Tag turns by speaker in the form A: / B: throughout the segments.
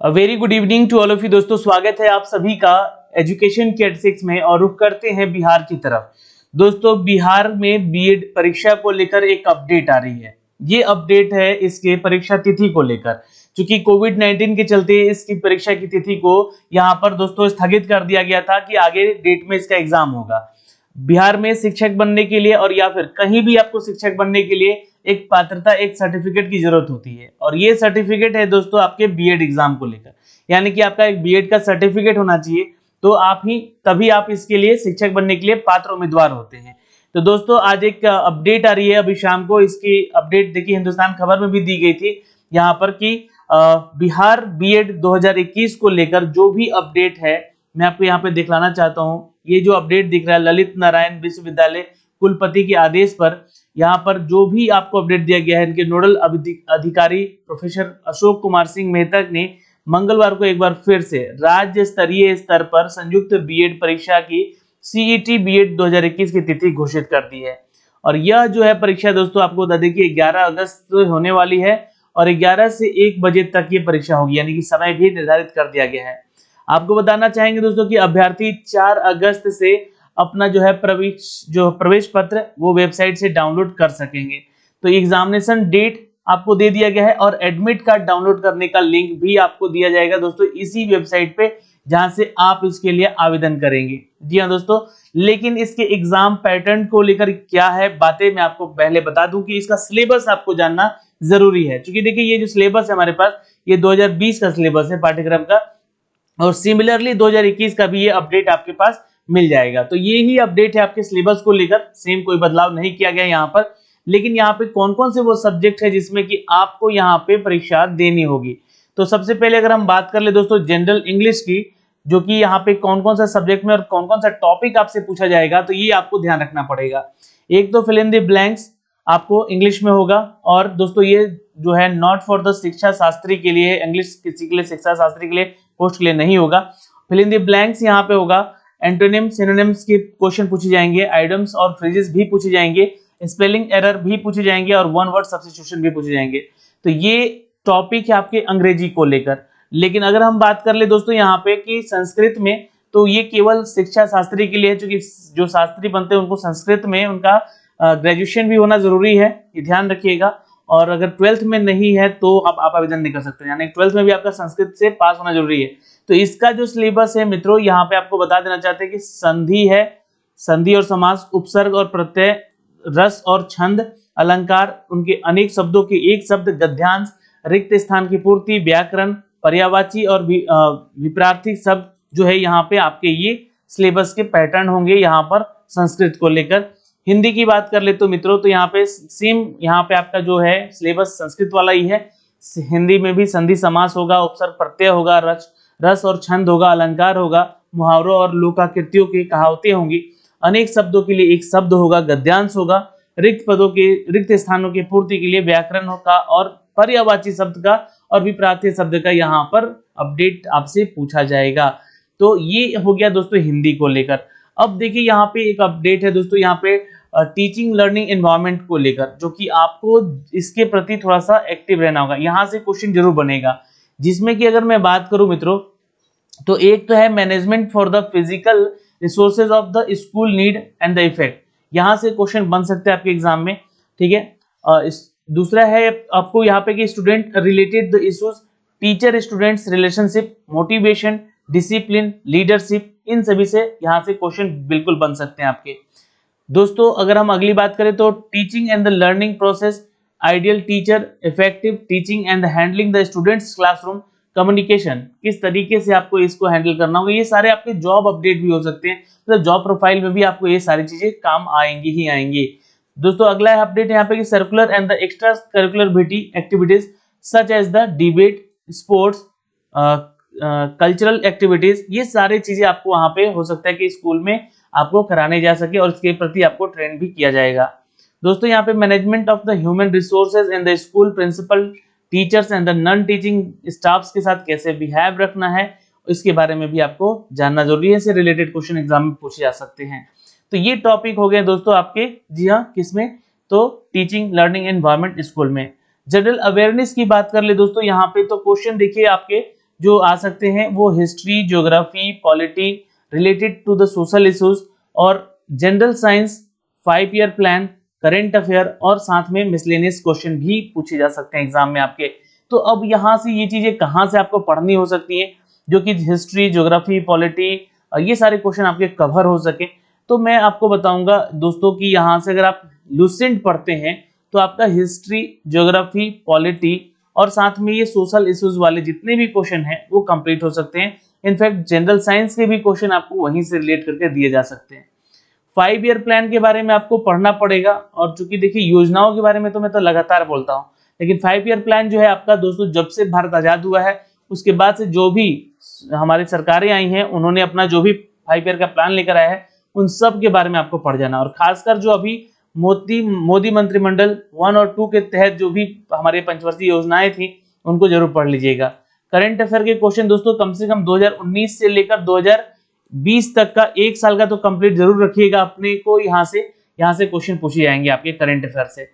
A: Very good evening to all of you दोस्तों, स्वागत है आप सभी का एजुकेशन के 6 में। और रुख करते हैं बिहार की तरफ। दोस्तों, बिहार में बीएड परीक्षा को लेकर एक अपडेट आ रही है। ये अपडेट है इसके परीक्षा तिथि को लेकर, क्योंकि कोविड-19 के चलते इसकी परीक्षा की तिथि को यहाँ पर दोस्तों स्थगित कर दिया गया था कि आगे डेट में इसका एग्जाम होगा। बिहार में शिक्षक बनने के लिए और या फिर कहीं भी आपको शिक्षक बनने के लिए एक पात्रता, एक सर्टिफिकेट की जरूरत होती है। और ये सर्टिफिकेट है दोस्तों आपके बीएड एग्जाम को लेकर, यानी कि आपका एक बीएड का सर्टिफिकेट होना चाहिए, तो तभी आप इसके लिए शिक्षक बनने के लिए पात्र उम्मीदवार होते हैं। तो दोस्तों आज एक अपडेट आ रही है अभी शाम को। इसकी अपडेट देखिए हिंदुस्तान खबर में भी दी गई थी यहाँ पर कि बिहार बीएड 2021 को लेकर जो भी अपडेट है मैं आपको यहाँ पे दिखलाना चाहता हूँ। ये जो अपडेट दिख रहा है ललित नारायण विश्वविद्यालय कुलपति के आदेश पर, यहाँ पर जो भी आपको अपडेट दिया गया है, इनके नोडल अधिकारी प्रोफेसर अशोक कुमार सिंह मेहता ने मंगलवार को एक बार फिर से राज्य स्तरीय स्तर पर संयुक्त बीएड परीक्षा की सीईटी बीएड 2021 की तिथि घोषित कर दी है। और यह जो है परीक्षा दोस्तों आपको बता दें कि 11 अगस्त को होने वाली है और 11 से 1 बजे तक ये परीक्षा होगी, यानी कि समय भी निर्धारित कर दिया गया है। आपको बताना चाहेंगे दोस्तों कि अभ्यर्थी 4 अगस्त से अपना जो है प्रवेश पत्र वो वेबसाइट से डाउनलोड कर सकेंगे। तो एग्जामिनेशन डेट आपको दे दिया गया है और एडमिट कार्ड डाउनलोड करने का लिंक भी आपको दिया जाएगा दोस्तों इसी वेबसाइट पे, जहां से आप इसके लिए आवेदन करेंगे। जी हाँ दोस्तों, लेकिन इसके एग्जाम पैटर्न को लेकर क्या है बातें मैं आपको पहले बता दूं कि इसका सिलेबस आपको जानना जरूरी है। क्योंकि देखिए ये जो सिलेबस है हमारे पास, ये 2020 का सिलेबस है पाठ्यक्रम का, और सिमिलरली 2021 का भी ये अपडेट आपके पास मिल जाएगा। तो ये ही अपडेट है आपके सिलेबस को लेकर, सेम कोई बदलाव नहीं किया गया यहाँ पर। लेकिन यहाँ पे कौन कौन से वो सब्जेक्ट है जिसमें कि आपको यहाँ पे परीक्षा देनी होगी। तो सबसे पहले अगर हम बात कर ले दोस्तों जनरल इंग्लिश की, जो कि यहाँ पे कौन कौन सा सब्जेक्ट में और कौन कौन सा टॉपिक आपसे पूछा जाएगा, तो ये आपको ध्यान रखना पड़ेगा। एक तो फिल इन द ब्लैंक्स आपको इंग्लिश में होगा, और दोस्तों ये जो है नॉट फॉर द शिक्षा शास्त्री के लिए, इंग्लिश किसी के लिए शिक्षा शास्त्री के लिए पोस्ट के लिए नहीं होगा। फिल इन द ब्लैंक्स यहाँ पे होगा, एंटोनिम सिनोनिम्स के क्वेश्चन पूछे जाएंगे, आइडम्स और फ्रेजेस भी पूछे जाएंगे, स्पेलिंग एरर भी पूछे जाएंगे और वन वर्ड सब्स्टिट्यूशन भी पूछे जाएंगे। तो ये टॉपिक है आपके अंग्रेजी को लेकर। लेकिन अगर हम बात कर ले दोस्तों यहाँ पे कि संस्कृत में, तो ये केवल शिक्षा शास्त्री के लिए है, क्योंकि जो शास्त्री बनते हैं उनको संस्कृत में उनका ग्रेजुएशन भी होना जरूरी है, ये ध्यान रखिएगा। और अगर 12th में नहीं है तो आप आवेदन नहीं कर सकते, यानी 12th में भी आपका संस्कृत से पास होना जरूरी है। तो इसका जो सिलेबस है मित्रों, यहाँ पे आपको बता देना चाहते हैं कि संधि है, संधि और समास, उपसर्ग और प्रत्यय, रस और छंद, अलंकार, उनके अनेक शब्दों के एक शब्द, गद्यांश, रिक्त स्थान की पूर्ति, व्याकरण, पर्यायवाची और विपरार्थी शब्द जो है यहाँ पे आपके ये सिलेबस के पैटर्न होंगे यहाँ पर संस्कृत को लेकर। हिंदी की बात कर ले तो मित्रों, तो यहाँ पे सेम यहाँ पे आपका जो है सिलेबस संस्कृत वाला ही है। हिंदी में भी संधि समास होगा, उपसर्ग प्रत्यय होगा, रस और छंद होगा, अलंकार होगा, मुहावरों और लोकाकृतियों की कहावतें होंगी, अनेक शब्दों के लिए एक शब्द होगा, गद्यांश होगा, रिक्त स्थानों की पूर्ति के लिए व्याकरण का और पर्यायवाची शब्द का और विपरार्थी शब्द का यहाँ पर अपडेट आपसे पूछा जाएगा। तो ये हो गया दोस्तों हिंदी को लेकर। अब देखिए यहाँ पे एक अपडेट है दोस्तों यहाँ पे टीचिंग लर्निंग एनवायरनमेंट को लेकर, जो कि आपको इसके प्रति थोड़ा सा एक्टिव रहना होगा। यहाँ से क्वेश्चन जरूर बनेगा, जिसमें कि अगर मैं बात करूं मित्रों, तो एक तो है management for the physical resources of the school need and the effect, यहाँ से क्वेश्चन बन सकते हैं आपके एग्जाम में, ठीक है। दूसरा है आपको यहाँ पे कि student related the issues, teacher students relationship, motivation, discipline, leadership, इन सभी से यहाँ से क्वेश्चन बिल्कुल बन सकते हैं आपके। दोस्तों अगर हम अगली बात करें तो teaching and the learning process, ideal teacher, effective teaching and handling the students classroom, communication, किस तरीके से आपको इसको हैंडल करना होगा। ये सारे आपके जॉब अपडेट भी हो सकते हैं, तो जॉब प्रोफाइल में भी आपको ये सारी चीजें काम आएंगी ही आएंगी। दोस्तों अगला है अपडेट यहाँ पे कि circular and the extra curricular activities such as the debate, sports, cultural activities, ये सारी चीजें आपको वहां पे हो सकता है कि स्कूल में आपको कराने जा सके और इसके प्रति आपको ट्रेन भी किया जाएगा। दोस्तों यहाँ पे management of the human resources in the school, principal, teachers and the non teaching staffs के साथ कैसे बिहेव रखना है, इसके बारे में भी आपको जानना जरूरी है। इससे रिलेटेड क्वेश्चन एग्जाम में पूछे जा सकते हैं। तो ये टॉपिक हो गए दोस्तों आपके, जी हाँ, किसमें, तो टीचिंग लर्निंग एनवायरनमेंट स्कूल में। जनरल अवेयरनेस की बात कर ले दोस्तों यहाँ पे, तो क्वेश्चन देखिए आपके जो आ सकते हैं वो history, geography, polity related to the social issues और general science, 5 year plan, current affair और साथ में मिसलेनियस क्वेश्चन भी पूछे जा सकते हैं एग्जाम में आपके। तो अब यहाँ से ये चीजें कहाँ से आपको पढ़नी हो सकती है जो कि हिस्ट्री, ज्योग्राफी, पॉलिटी ये सारे क्वेश्चन आपके कवर हो सके। तो मैं आपको बताऊंगा दोस्तों कि यहाँ से अगर आप लुसेंट पढ़ते हैं तो आपका हिस्ट्री, ज्योग्राफी, पॉलिटी और साथ में ये सोशल इश्यूज वाले जितने भी क्वेश्चन हैं वो कंप्लीट हो सकते हैं। इनफैक्ट जनरल साइंस के भी क्वेश्चन आपको वहीं से रिलेट करके दिए जा सकते हैं। 5 ईयर प्लान के बारे में आपको पढ़ना पड़ेगा और चूंकि देखिए योजनाओं के बारे में तो मैं तो लगातार बोलता हूँ, लेकिन 5 ईयर प्लान जो है आपका दोस्तों जब से भारत आजाद हुआ है उसके बाद से जो भी हमारी सरकारें आई हैं उन्होंने अपना जो भी 5 ईयर का प्लान लेकर आया है उन सब के बारे में आपको पढ़ जाना। और खासकर जो अभी मोदी मंत्रिमंडल 1 और 2 के तहत जो भी हमारे पंचवर्षीय योजनाएं थी उनको जरूर पढ़ लीजिएगा। करंट अफेयर के क्वेश्चन दोस्तों कम से कम 2019 से लेकर 2020 तक का 1 साल का तो कंप्लीट जरूर रखिएगा अपने को। यहाँ से क्वेश्चन पूछे जाएंगे आपके करंट अफेयर से।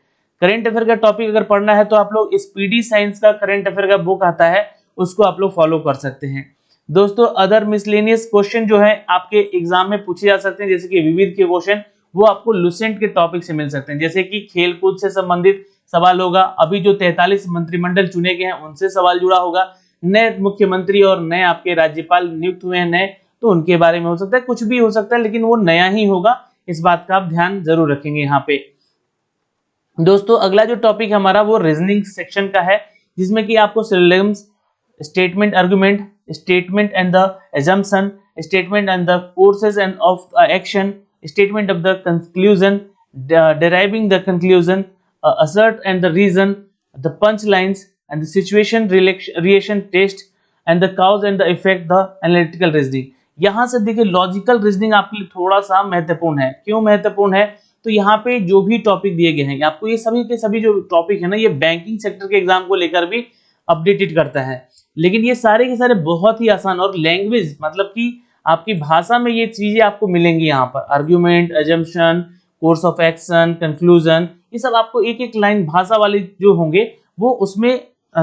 A: करंट अफेयर का टॉपिक अगर पढ़ना है तो आप लोग स्पीडी साइंस का करंट अफेयर का बुक आता है उसको आप लोग फॉलो कर सकते हैं। दोस्तों अदर मिसलेनियस क्वेश्चन जो है आपके एग्जाम में पूछे जा सकते हैं, जैसे कि विविध के क्वेश्चन वो आपको लुसेंट के टॉपिक से मिल सकते हैं, जैसे कि खेलकूद से संबंधित सवाल होगा, अभी जो 43 मंत्रिमंडल चुने गए हैं उनसे सवाल जुड़ा होगा, नए मुख्यमंत्री और नए आपके राज्यपाल नियुक्त हुए हैं नए तो उनके बारे में हो सकता है, कुछ भी हो सकता है लेकिन वो नया ही होगा, इस बात का आप ध्यान जरूर रखेंगे यहाँ पे। दोस्तों अगला जो टॉपिक हमारा वो रीजनिंग सेक्शन का है, जिसमें कि आपको syllogisms, statement argument, statement and the assumption, statement and the courses and of action, statement of the conclusion, deriving the conclusion, assert and the reason, the punchlines and the situation reaction test and the cause and the effect, the analytical reasoning। यहाँ से देखिए logical reasoning आपके लिए थोड़ा सा महत्वपूर्ण है। क्यों महत्वपूर्ण है? तो यहाँ पे जो भी टॉपिक दिए गए हैं आपको, ये सभी के सभी जो टॉपिक है ना ये बैंकिंग सेक्टर के एग्जाम को लेकर भी अपडेटेड करता है, लेकिन ये सारे के सारे बहुत ही आसान और लैंग्वेज मतलब कि आपकी भाषा में ये चीजें आपको मिलेंगी। यहाँ पर argument, assumption, course of action, conclusion, ये सब आपको एक एक लाइन भाषा वाले जो होंगे वो उसमें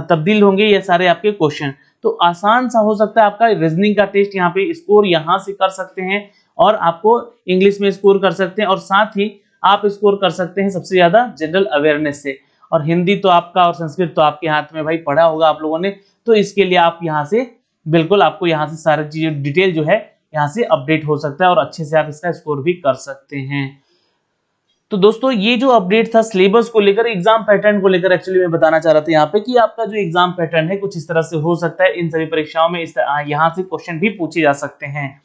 A: तब्दील होंगे ये सारे आपके क्वेश्चन। तो आसान सा हो सकता है आपका रीजनिंग का टेस्ट, यहाँ पे स्कोर यहाँ से कर सकते हैं और आपको इंग्लिश में स्कोर कर सकते हैं और साथ ही आप स्कोर कर सकते हैं सबसे ज्यादा जनरल अवेयरनेस से। और हिंदी तो आपका और संस्कृत तो आपके हाथ में भाई पढ़ा होगा आप लोगों ने, तो इसके लिए आप यहाँ से बिल्कुल आपको यहाँ से सारी चीजें डिटेल जो है यहाँ से अपडेट हो सकता है और अच्छे से आप इसका स्कोर भी कर सकते हैं। तो दोस्तों ये जो अपडेट था सिलेबस को लेकर, एग्जाम पैटर्न को लेकर एक्चुअली मैं बताना चाह रहा था यहाँ पे कि आपका जो एग्जाम पैटर्न है कुछ इस तरह से हो सकता है, इन सभी परीक्षाओं में यहाँ से क्वेश्चन भी पूछे जा सकते हैं।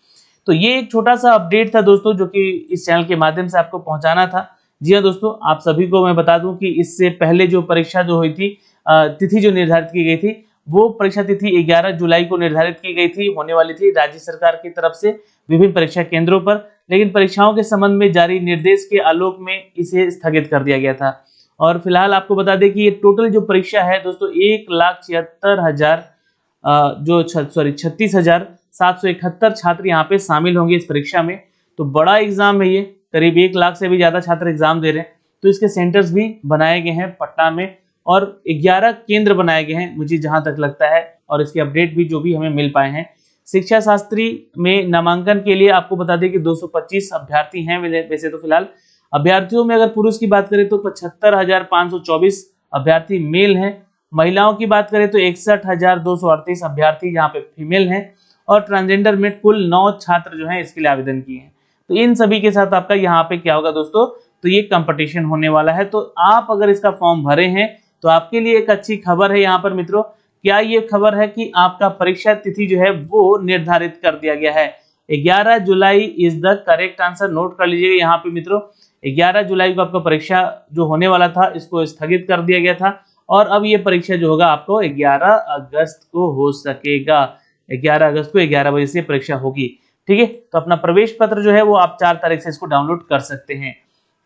A: तो ये एक छोटा सा अपडेट था दोस्तों जो कि इस चैनल के माध्यम से आपको पहुंचाना था। जी हाँ दोस्तों, आप सभी को मैं बता दूं कि इससे पहले जो परीक्षा जो हुई थी, तिथि जो निर्धारित की गई थी वो परीक्षा तिथि 11 जुलाई को निर्धारित की गई थी, होने वाली थी राज्य सरकार की तरफ से विभिन्न परीक्षा केंद्रों पर, लेकिन परीक्षाओं के संबंध में जारी निर्देश के आलोक में इसे स्थगित कर दिया गया था। और फिलहाल आपको बता दें कि ये टोटल जो परीक्षा है दोस्तों 36,771 छात्र यहाँ पे शामिल होंगे इस परीक्षा में। तो बड़ा एग्जाम है ये, करीब 1 लाख से भी ज्यादा छात्र एग्जाम दे रहे हैं। तो इसके सेंटर्स भी बनाए गए हैं पटना में और 11 केंद्र बनाए गए हैं मुझे जहां तक लगता है, और इसके अपडेट भी जो भी हमें मिल पाए हैं। शिक्षा शास्त्री में नामांकन के लिए आपको बता दें कि 225 अभ्यर्थी हैं वैसे तो फिलहाल। अभ्यर्थियों में अगर पुरुष की बात करें तो 75,524 अभ्यर्थी मेल हैं, महिलाओं की बात करें तो 61,238 अभ्यर्थी यहाँ पे फीमेल हैं, और ट्रांसजेंडर में कुल 9 छात्र जो हैं इसके लिए आवेदन किए हैं। तो इन सभी के साथ आपका यहाँ पे क्या होगा दोस्तों, तो ये कंपटीशन होने वाला है। तो आप अगर इसका फॉर्म भरे हैं तो आपके लिए एक अच्छी खबर है यहाँ पर मित्रों। क्या ये खबर है कि आपका परीक्षा तिथि जो है वो निर्धारित कर दिया गया है। 11 जुलाई is the correct answer, note कर लीजिएगा यहाँ पे मित्रों। 11 जुलाई को आपका परीक्षा जो होने वाला था इसको स्थगित कर दिया गया था, और अब ये परीक्षा जो होगा आपको 11 अगस्त को हो सकेगा। 11 अगस्त को 11 बजे से परीक्षा होगी, ठीक है। तो अपना प्रवेश पत्र जो है वो आप 4 तारीख से इसको डाउनलोड कर सकते हैं।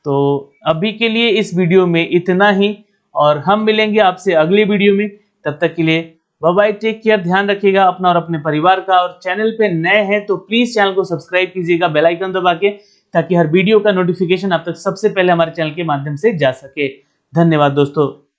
A: तो अभी के लिए इस वीडियो में इतना ही, और हम मिलेंगे आपसे अगली वीडियो में। तब तक के लिए बाय बाय, टेक केयर, ध्यान रखिएगा अपना और अपने परिवार का। और चैनल पे नए हैं तो प्लीज चैनल को सब्सक्राइब कीजिएगा बेल आइकन दबा के, ताकि हर वीडियो का नोटिफिकेशन आप तक सबसे पहले हमारे चैनल के माध्यम से जा सके। धन्यवाद दोस्तों।